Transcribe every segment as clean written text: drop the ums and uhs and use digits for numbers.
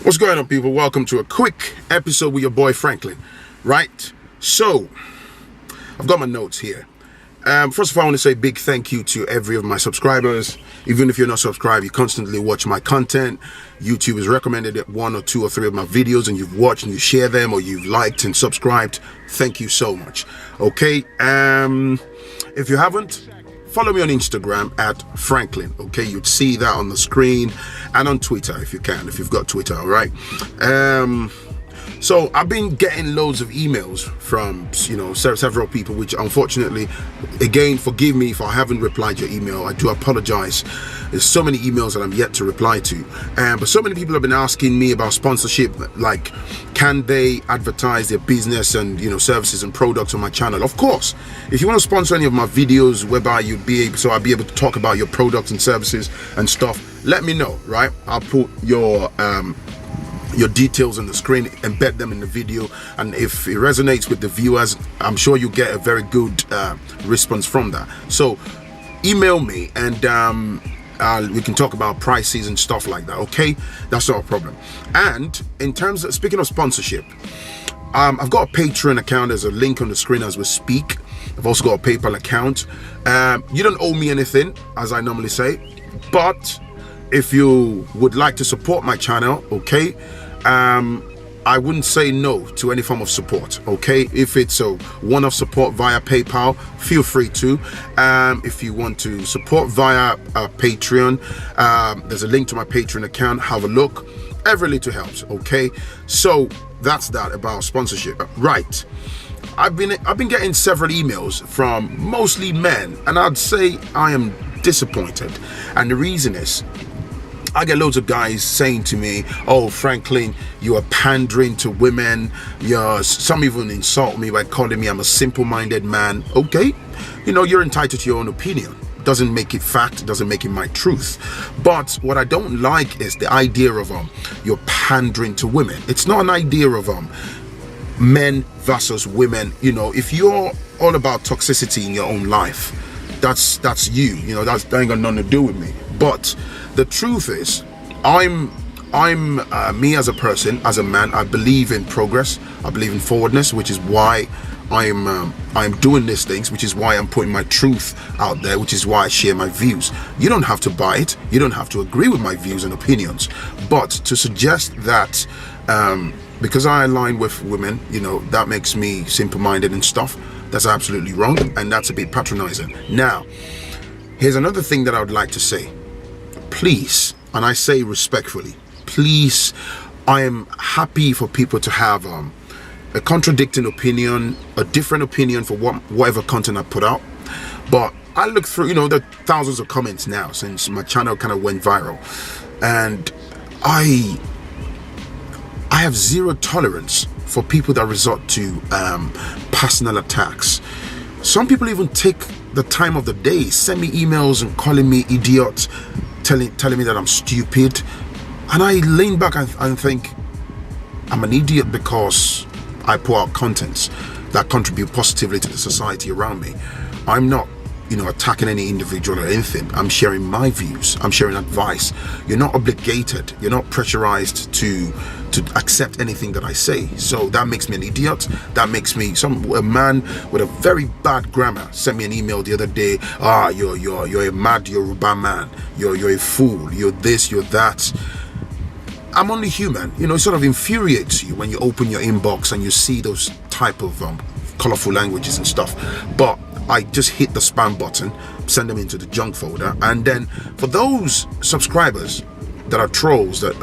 What's going on, people? Welcome to a quick episode with your boy Phrankleen. Right, so I've got my notes here. First of all, I want to say a big thank you to every of my subscribers. Even if you're not subscribed, you constantly watch my content. YouTube has recommended one or two or three of my videos and you've watched and you share them, or you've liked and subscribed. Thank you so much. Okay, if you haven't, follow me on Instagram at Phrankleen. Okay, you'd see that on the screen, and on Twitter if you can, if you've got Twitter. All right. So I've been getting loads of emails from several people, which unfortunately, again, forgive me if I haven't replied to your email. I do apologize. There's so many emails that I'm yet to reply to, but so many people have been asking me about sponsorship, like can they advertise their business and services and products on my channel. Of course, if you want to sponsor any of my videos whereby I'd be able to talk about your products and services and stuff, let me know. Right, I'll put your details on the screen, embed them in the video, and if it resonates with the viewers, I'm sure you get a very good response from that. So email me and we can talk about prices and stuff like that. Okay, that's not a problem. And in terms of, speaking of sponsorship, I've got a Patreon account. There's a link on the screen as we speak. I've also got a PayPal account. You don't owe me anything, as I normally say, but if you would like to support my channel, okay, I wouldn't say no to any form of support. Okay, if it's a one-off support via PayPal, feel free to. If you want to support via Patreon, there's a link to my Patreon account. Have a look. Every little helps. Okay, so that's that about sponsorship. Right, I've been getting several emails from mostly men, and I'd say I am disappointed, and the reason is, I get loads of guys saying to me, "Oh, Phrankleen, you are pandering to women." Some even insult me by calling me I'm a simple-minded man. Okay, you're entitled to your own opinion. Doesn't make it fact, doesn't make it my truth. But what I don't like is the idea of you're pandering to women. It's not an idea of men versus women. If you're all about toxicity in your own life, that's you. That ain't got nothing to do with me. But the truth is, I'm me as a person, as a man. I believe in progress. I believe in forwardness, which is why I'm doing these things, which is why I'm putting my truth out there, which is why I share my views. You don't have to buy it. You don't have to agree with my views and opinions. But to suggest that because I align with women, that makes me simple-minded and stuff, that's absolutely wrong, and that's a bit patronizing. Now, here's another thing that I would like to say. Please, and I say respectfully, please, I am happy for people to have a contradicting opinion, a different opinion for whatever content I put out. But I look through, there are thousands of comments now since my channel kind of went viral, and I have zero tolerance for people that resort to personal attacks. Some people even take the time of the day, send me emails and calling me idiot, telling me that I'm stupid, and I lean back and think I'm an idiot because I put out contents that contribute positively to the society around me. I'm not attacking any individual or anything. I'm sharing my views. I'm sharing advice. You're not obligated, you're not pressurized to accept anything that I say. So that makes me an idiot. That makes me a man with a very bad grammar sent me an email the other day. You're a mad Yoruba man. You're a fool. You're this, you're that. I'm only human. It sort of infuriates you when you open your inbox and you see those type of colorful languages and stuff. But I just hit the spam button, send them into the junk folder. And then for those subscribers that are trolls, that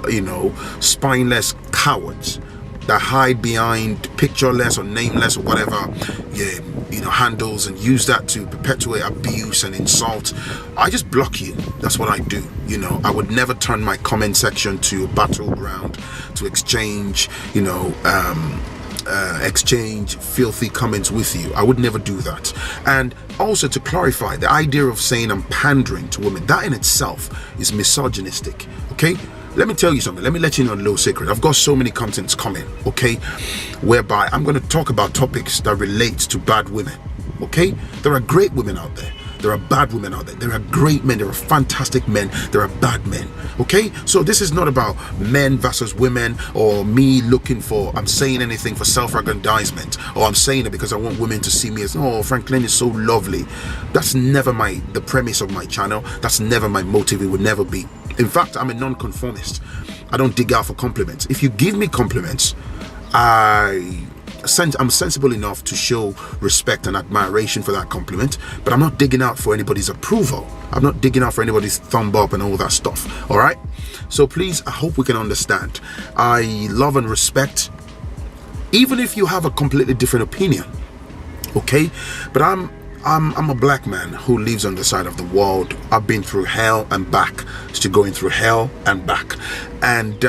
spineless cowards that hide behind pictureless or nameless or whatever handles and use that to perpetuate abuse and insult, I just block you. That's what I do. I would never turn my comment section to a battleground to exchange exchange filthy comments with you. I would never do that. And also, to clarify, the idea of saying I'm pandering to women, that in itself is misogynistic. Okay, let me tell you something. Let me let you know a little secret. I've got so many contents coming, okay, whereby I'm going to talk about topics that relate to bad women. Okay, there are great women out there. There are bad women out there. There are great men. There are fantastic men. There are bad men. Okay? So this is not about men versus women, or me looking for, I'm saying anything for self-aggrandizement, or I'm saying it because I want women to see me as, oh, Phrankleen is so lovely. That's never the premise of my channel. That's never my motive. It would never be. In fact, I'm a non-conformist. I don't dig out for compliments. If you give me compliments, I'm sensible enough to show respect and admiration for that compliment, but I'm not digging out for anybody's approval. I'm not digging out for anybody's thumb up and all that stuff. All right? So please, I hope we can understand. I love and respect, even if you have a completely different opinion. Okay? But I'm a black man who lives on the side of the world. I've been through hell and back, still going through hell and back. And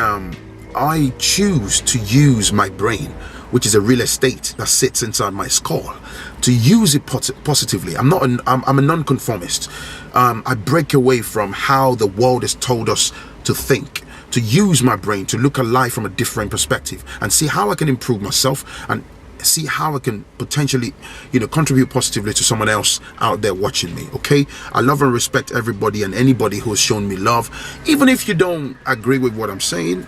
I choose to use my brain, which is a real estate that sits inside my skull, to use it positively. I'm a non-conformist. I break away from how the world has told us to think, to use my brain to look at life from a different perspective and see how I can improve myself and see how I can potentially, contribute positively to someone else out there watching me. Okay? I love and respect everybody and anybody who has shown me love. Even if you don't agree with what I'm saying,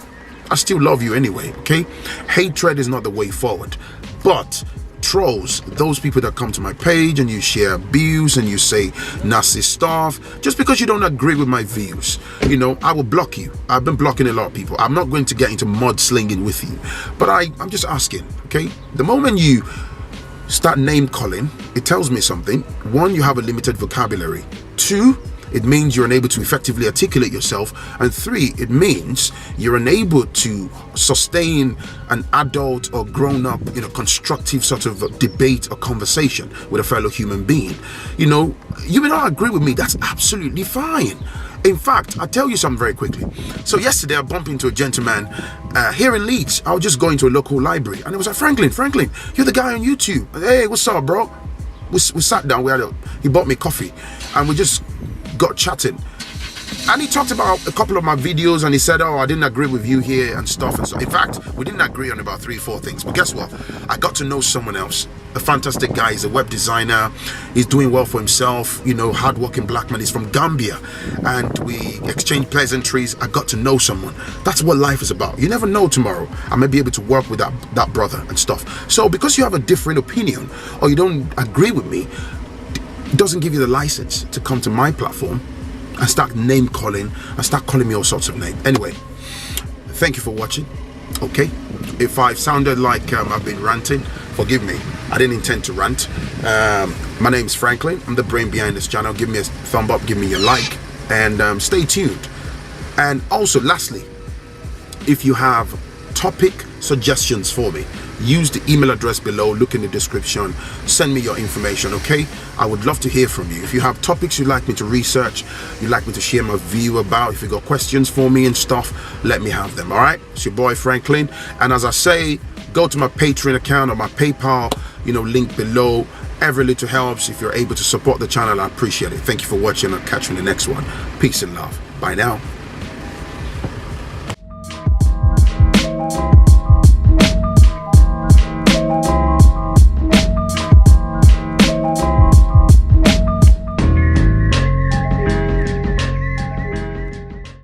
I still love you anyway. Okay? Hatred is not the way forward. But trolls, those people that come to my page and you share abuse and you say nasty stuff, just because you don't agree with my views, I will block you. I've been blocking a lot of people. I'm not going to get into mudslinging with you, but I'm just asking. Okay, the moment you start name calling, it tells me something. One, you have a limited vocabulary. Two, it means you're unable to effectively articulate yourself. And three, it means you're unable to sustain an adult or grown-up, constructive sort of debate or conversation with a fellow human being. You may not agree with me. That's absolutely fine. In fact, I'll tell you something very quickly. So yesterday, I bumped into a gentleman here in Leeds. I was just going to a local library, and it was like, Phrankleen, you're the guy on YouTube. Hey, what's up, bro? We sat down. He bought me coffee, and we just got chatting, and he talked about a couple of my videos, and he said, oh, I didn't agree with you here and stuff and so. In fact, we didn't agree on about 3-4 things, but guess what? I got to know someone else, a fantastic guy. He's a web designer. He's doing well for himself, hardworking black man. He's from Gambia, and we exchanged pleasantries. I got to know someone. That's what life is about. You never know tomorrow I may be able to work with that brother and stuff. So because you have a different opinion or you don't agree with me, doesn't give you the license to come to my platform and start name calling and start calling me all sorts of names. Anyway, thank you for watching. Okay, if I've sounded like I've been ranting, forgive me. I didn't intend to rant. My name is Phrankleen. I'm the brain behind this channel. Give me a thumb up, give me a like, and stay tuned. And also, lastly, if you have topic suggestions for me, use the email address below, look in the description, send me your information. Okay, I would love to hear from you. If you have topics you'd like me to research, you'd like me to share my view about, if you got questions for me and stuff, let me have them. All right, it's your boy Phrankleen, and as I say, go to my Patreon account or my PayPal link below. Every little helps. If you're able to support the channel, I appreciate it. Thank you for watching. I'll catch you in the next one. Peace and love. Bye now.